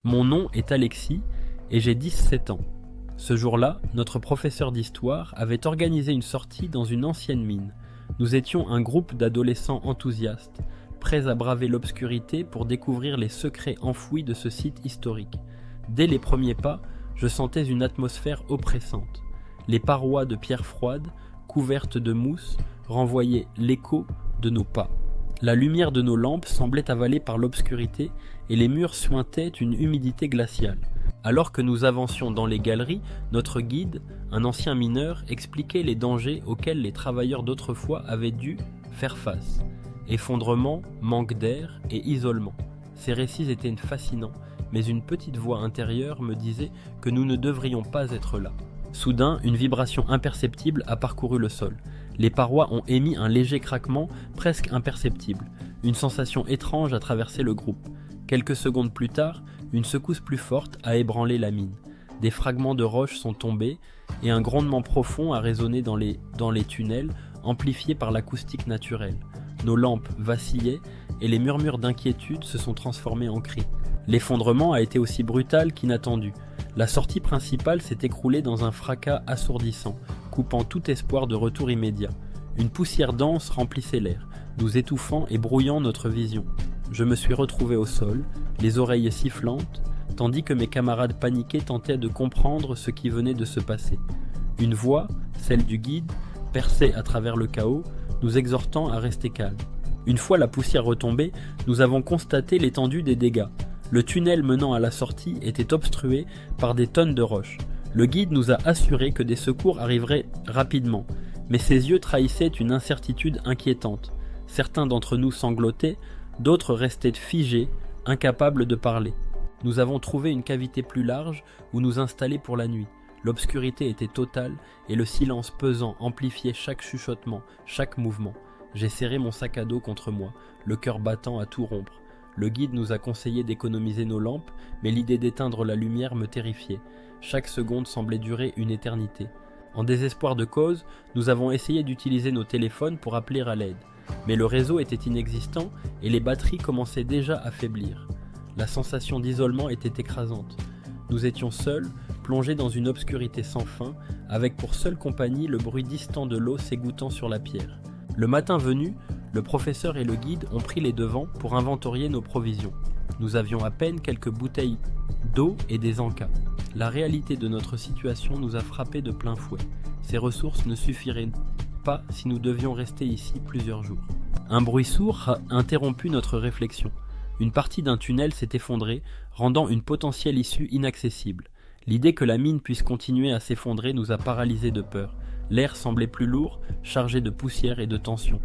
Mon nom est Alexis et j'ai 17 ans. Ce jour-là, notre professeur d'histoire avait organisé une sortie dans une ancienne mine. Nous étions un groupe d'adolescents enthousiastes, prêts à braver l'obscurité pour découvrir les secrets enfouis de ce site historique. Dès les premiers pas, je sentais une atmosphère oppressante. Les parois de pierre froide, couvertes de mousse, renvoyaient l'écho de nos pas. La lumière de nos lampes semblait avalée par l'obscurité et les murs suintaient une humidité glaciale. Alors que nous avancions dans les galeries, notre guide, un ancien mineur, expliquait les dangers auxquels les travailleurs d'autrefois avaient dû faire face. Effondrement, manque d'air et isolement. Ces récits étaient fascinants, mais une petite voix intérieure me disait que nous ne devrions pas être là. Soudain, une vibration imperceptible a parcouru le sol. Les parois ont émis un léger craquement presque imperceptible. Une sensation étrange a traversé le groupe. Quelques secondes plus tard, une secousse plus forte a ébranlé la mine. Des fragments de roches sont tombés et un grondement profond a résonné dans les tunnels, amplifié par l'acoustique naturelle. Nos lampes vacillaient et les murmures d'inquiétude se sont transformés en cris. L'effondrement a été aussi brutal qu'inattendu. La sortie principale s'est écroulée dans un fracas assourdissant, coupant tout espoir de retour immédiat. Une poussière dense remplissait l'air, nous étouffant et brouillant notre vision. Je me suis retrouvé au sol, les oreilles sifflantes, tandis que mes camarades paniqués tentaient de comprendre ce qui venait de se passer. Une voix, celle du guide, perçait à travers le chaos, nous exhortant à rester calmes. Une fois la poussière retombée, nous avons constaté l'étendue des dégâts. Le tunnel menant à la sortie était obstrué par des tonnes de roches. Le guide nous a assuré que des secours arriveraient rapidement, mais ses yeux trahissaient une incertitude inquiétante. Certains d'entre nous sanglotaient, d'autres restaient figés, incapables de parler. Nous avons trouvé une cavité plus large où nous installer pour la nuit. L'obscurité était totale et le silence pesant amplifiait chaque chuchotement, chaque mouvement. J'ai serré mon sac à dos contre moi, le cœur battant à tout rompre. Le guide nous a conseillé d'économiser nos lampes, mais l'idée d'éteindre la lumière me terrifiait. Chaque seconde semblait durer une éternité. En désespoir de cause, nous avons essayé d'utiliser nos téléphones pour appeler à l'aide. Mais le réseau était inexistant et les batteries commençaient déjà à faiblir. La sensation d'isolement était écrasante. Nous étions seuls, plongés dans une obscurité sans fin, avec pour seule compagnie le bruit distant de l'eau s'égouttant sur la pierre. Le matin venu, le professeur et le guide ont pris les devants pour inventorier nos provisions. Nous avions à peine quelques bouteilles d'eau et des encas. La réalité de notre situation nous a frappés de plein fouet. Ces ressources ne suffiraient pas si nous devions rester ici plusieurs jours. Un bruit sourd a interrompu notre réflexion. Une partie d'un tunnel s'est effondrée, rendant une potentielle issue inaccessible. L'idée que la mine puisse continuer à s'effondrer nous a paralysés de peur. L'air semblait plus lourd, chargé de poussière et de tension.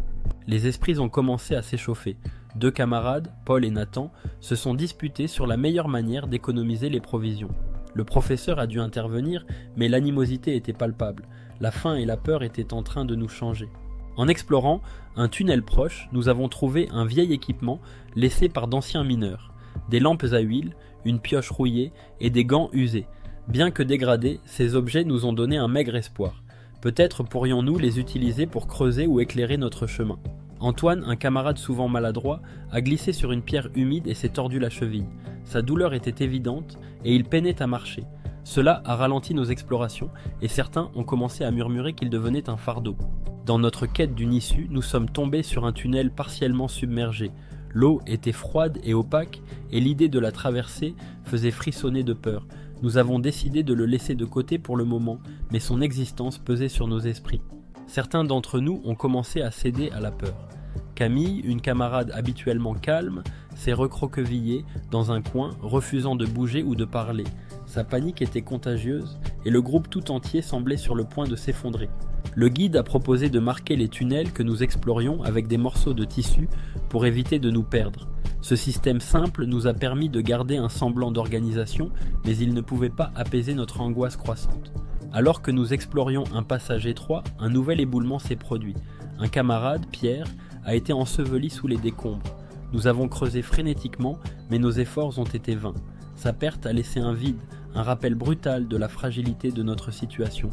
Les esprits ont commencé à s'échauffer. Deux camarades, Paul et Nathan, se sont disputés sur la meilleure manière d'économiser les provisions. Le professeur a dû intervenir, mais l'animosité était palpable. La faim et la peur étaient en train de nous changer. En explorant un tunnel proche, nous avons trouvé un vieil équipement laissé par d'anciens mineurs. Des lampes à huile, une pioche rouillée et des gants usés. Bien que dégradés, ces objets nous ont donné un maigre espoir. Peut-être pourrions-nous les utiliser pour creuser ou éclairer notre chemin. Antoine, un camarade souvent maladroit, a glissé sur une pierre humide et s'est tordu la cheville. Sa douleur était évidente et il peinait à marcher. Cela a ralenti nos explorations et certains ont commencé à murmurer qu'il devenait un fardeau. Dans notre quête d'une issue, nous sommes tombés sur un tunnel partiellement submergé. L'eau était froide et opaque et l'idée de la traverser faisait frissonner de peur. Nous avons décidé de le laisser de côté pour le moment, mais son existence pesait sur nos esprits. Certains d'entre nous ont commencé à céder à la peur. Camille, une camarade habituellement calme, s'est recroquevillée dans un coin, refusant de bouger ou de parler. Sa panique était contagieuse et le groupe tout entier semblait sur le point de s'effondrer. Le guide a proposé de marquer les tunnels que nous explorions avec des morceaux de tissu pour éviter de nous perdre. Ce système simple nous a permis de garder un semblant d'organisation, mais il ne pouvait pas apaiser notre angoisse croissante. Alors que nous explorions un passage étroit, un nouvel éboulement s'est produit. Un camarade, Pierre, a été enseveli sous les décombres. Nous avons creusé frénétiquement, mais nos efforts ont été vains. Sa perte a laissé un vide, un rappel brutal de la fragilité de notre situation.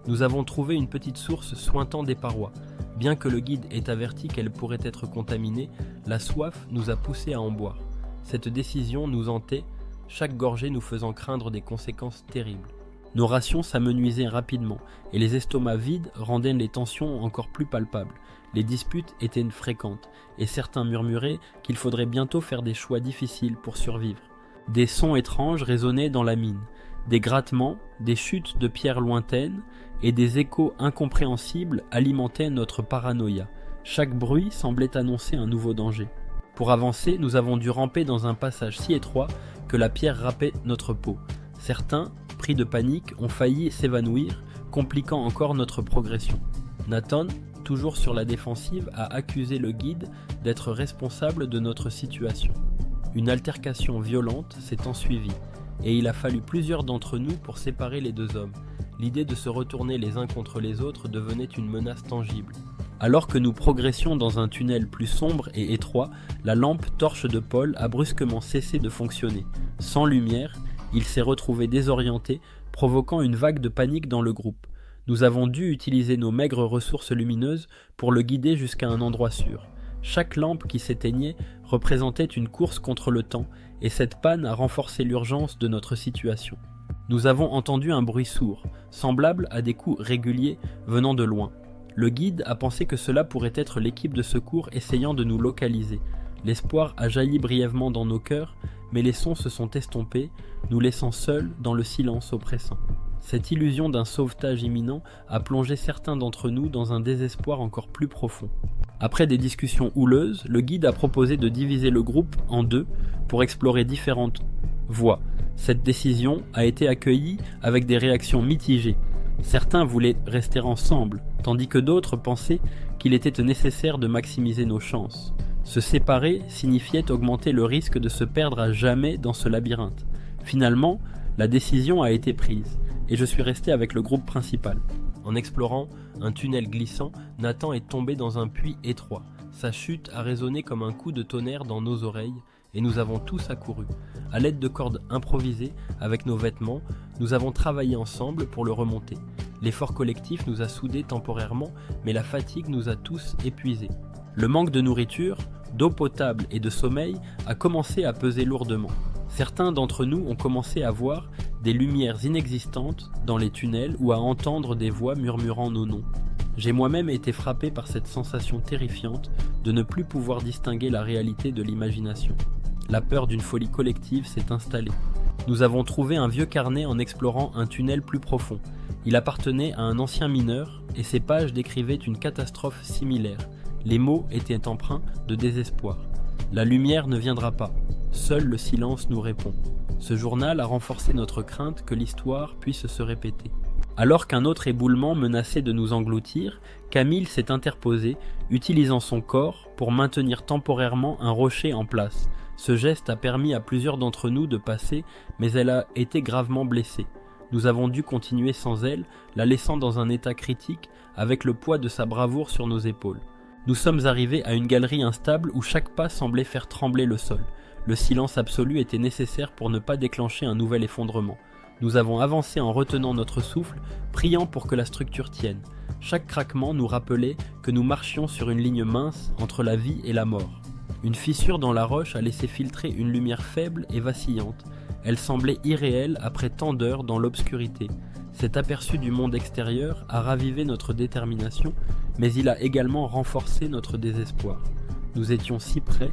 Nous avons trouvé une petite source suintant des parois. Bien que le guide ait averti qu'elle pourrait être contaminée, la soif nous a poussés à en boire. Cette décision nous hantait chaque gorgée nous faisant craindre des conséquences terribles. Nos rations s'amenuisaient rapidement, et les estomacs vides rendaient les tensions encore plus palpables. Les disputes étaient fréquentes, et certains murmuraient qu'il faudrait bientôt faire des choix difficiles pour survivre. Des sons étranges résonnaient dans la mine, des grattements, des chutes de pierres lointaines, et des échos incompréhensibles alimentaient notre paranoïa. Chaque bruit semblait annoncer un nouveau danger. Pour avancer, nous avons dû ramper dans un passage si étroit que la pierre râpait notre peau. Certains, pris de panique, ont failli s'évanouir, compliquant encore notre progression. Nathan, toujours sur la défensive, a accusé le guide d'être responsable de notre situation. Une altercation violente s'est ensuivie, et il a fallu plusieurs d'entre nous pour séparer les deux hommes. L'idée de se retourner les uns contre les autres devenait une menace tangible. Alors que nous progressions dans un tunnel plus sombre et étroit, la lampe torche de Paul a brusquement cessé de fonctionner. Sans lumière, il s'est retrouvé désorienté, provoquant une vague de panique dans le groupe. Nous avons dû utiliser nos maigres ressources lumineuses pour le guider jusqu'à un endroit sûr. Chaque lampe qui s'éteignait représentait une course contre le temps, et cette panne a renforcé l'urgence de notre situation. Nous avons entendu un bruit sourd, semblable à des coups réguliers venant de loin. Le guide a pensé que cela pourrait être l'équipe de secours essayant de nous localiser. L'espoir a jailli brièvement dans nos cœurs, mais les sons se sont estompés, nous laissant seuls dans le silence oppressant. Cette illusion d'un sauvetage imminent a plongé certains d'entre nous dans un désespoir encore plus profond. Après des discussions houleuses, le guide a proposé de diviser le groupe en deux pour explorer différentes voies. Cette décision a été accueillie avec des réactions mitigées. Certains voulaient rester ensemble, tandis que d'autres pensaient qu'il était nécessaire de maximiser nos chances. Se séparer signifiait augmenter le risque de se perdre à jamais dans ce labyrinthe. Finalement, la décision a été prise, et je suis resté avec le groupe principal. En explorant un tunnel glissant, Nathan est tombé dans un puits étroit. Sa chute a résonné comme un coup de tonnerre dans nos oreilles, et nous avons tous accouru. À l'aide de cordes improvisées, avec nos vêtements, nous avons travaillé ensemble pour le remonter. L'effort collectif nous a soudés temporairement, mais la fatigue nous a tous épuisés. Le manque de nourriture, d'eau potable et de sommeil a commencé à peser lourdement. Certains d'entre nous ont commencé à voir des lumières inexistantes dans les tunnels ou à entendre des voix murmurant nos noms. J'ai moi-même été frappé par cette sensation terrifiante de ne plus pouvoir distinguer la réalité de l'imagination. La peur d'une folie collective s'est installée. Nous avons trouvé un vieux carnet en explorant un tunnel plus profond. Il appartenait à un ancien mineur et ses pages décrivaient une catastrophe similaire. Les mots étaient empreints de désespoir. La lumière ne viendra pas. Seul le silence nous répond. Ce journal a renforcé notre crainte que l'histoire puisse se répéter. Alors qu'un autre éboulement menaçait de nous engloutir, Camille s'est interposée, utilisant son corps pour maintenir temporairement un rocher en place. Ce geste a permis à plusieurs d'entre nous de passer, mais elle a été gravement blessée. Nous avons dû continuer sans elle, la laissant dans un état critique, avec le poids de sa bravoure sur nos épaules. Nous sommes arrivés à une galerie instable où chaque pas semblait faire trembler le sol. Le silence absolu était nécessaire pour ne pas déclencher un nouvel effondrement. Nous avons avancé en retenant notre souffle, priant pour que la structure tienne. Chaque craquement nous rappelait que nous marchions sur une ligne mince entre la vie et la mort. Une fissure dans la roche a laissé filtrer une lumière faible et vacillante. Elle semblait irréelle après tant d'heures dans l'obscurité. Cet aperçu du monde extérieur a ravivé notre détermination, mais il a également renforcé notre désespoir. Nous étions si près,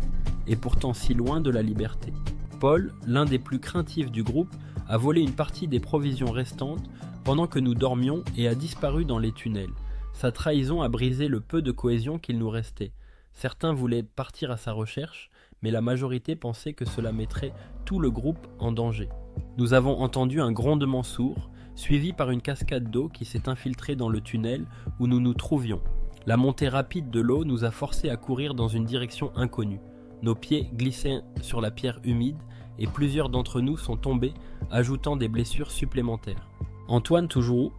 et pourtant si loin de la liberté. Paul, l'un des plus craintifs du groupe, a volé une partie des provisions restantes pendant que nous dormions et a disparu dans les tunnels. Sa trahison a brisé le peu de cohésion qu'il nous restait. Certains voulaient partir à sa recherche, mais la majorité pensait que cela mettrait tout le groupe en danger. Nous avons entendu un grondement sourd, suivi par une cascade d'eau qui s'est infiltrée dans le tunnel où nous nous trouvions. La montée rapide de l'eau nous a forcés à courir dans une direction inconnue. Nos pieds glissaient sur la pierre humide et plusieurs d'entre nous sont tombés, ajoutant des blessures supplémentaires. Antoine, toujours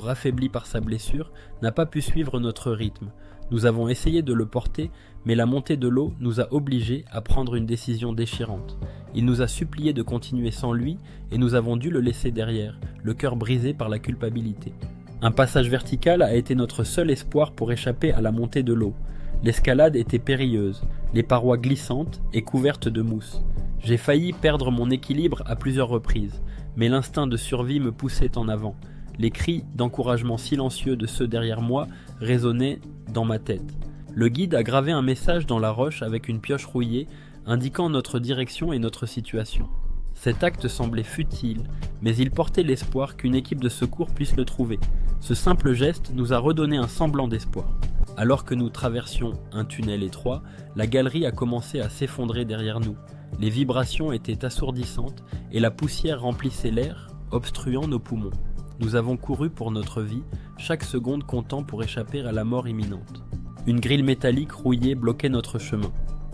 affaibli par sa blessure, n'a pas pu suivre notre rythme. Nous avons essayé de le porter, mais la montée de l'eau nous a obligés à prendre une décision déchirante. Il nous a supplié de continuer sans lui et nous avons dû le laisser derrière, le cœur brisé par la culpabilité. Un passage vertical a été notre seul espoir pour échapper à la montée de l'eau. L'escalade était périlleuse. les parois glissantes et couvertes de mousse. J'ai failli perdre mon équilibre à plusieurs reprises, mais l'instinct de survie me poussait en avant. Les cris d'encouragement silencieux de ceux derrière moi résonnaient dans ma tête. Le guide a gravé un message dans la roche avec une pioche rouillée, indiquant notre direction et notre situation. Cet acte semblait futile, mais il portait l'espoir qu'une équipe de secours puisse le trouver. Ce simple geste nous a redonné un semblant d'espoir. Alors que nous traversions un tunnel étroit, la galerie a commencé à s'effondrer derrière nous. Les vibrations étaient assourdissantes et la poussière remplissait l'air, obstruant nos poumons. Nous avons couru pour notre vie, chaque seconde comptant pour échapper à la mort imminente. Une grille métallique rouillée bloquait notre chemin.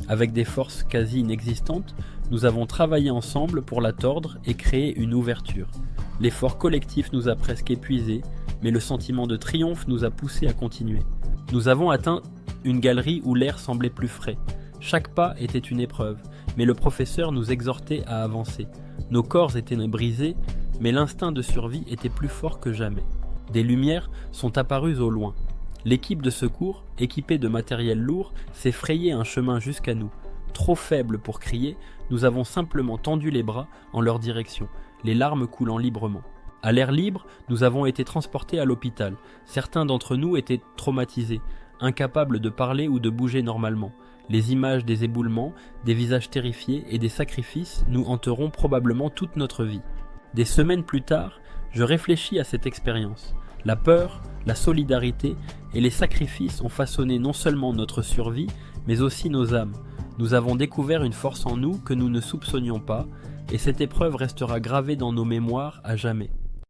Avec des forces quasi inexistantes, nous avons travaillé ensemble pour la tordre et créer une ouverture. L'effort collectif nous a presque épuisés, mais le sentiment de triomphe nous a poussés à continuer. Nous avons atteint une galerie où l'air semblait plus frais. Chaque pas était une épreuve, mais le professeur nous exhortait à avancer. Nos corps étaient brisés, mais l'instinct de survie était plus fort que jamais. Des lumières sont apparues au loin. L'équipe de secours, équipée de matériel lourd, s'est frayé un chemin jusqu'à nous. Trop faibles pour crier, nous avons simplement tendu les bras en leur direction, les larmes coulant librement. À l'air libre, nous avons été transportés à l'hôpital. Certains d'entre nous étaient traumatisés, incapables de parler ou de bouger normalement. Les images des éboulements, des visages terrifiés et des sacrifices nous hanteront probablement toute notre vie. Des semaines plus tard, je réfléchis à cette expérience. La peur, la solidarité et les sacrifices ont façonné non seulement notre survie, mais aussi nos âmes. Nous avons découvert une force en nous que nous ne soupçonnions pas, et cette épreuve restera gravée dans nos mémoires à jamais.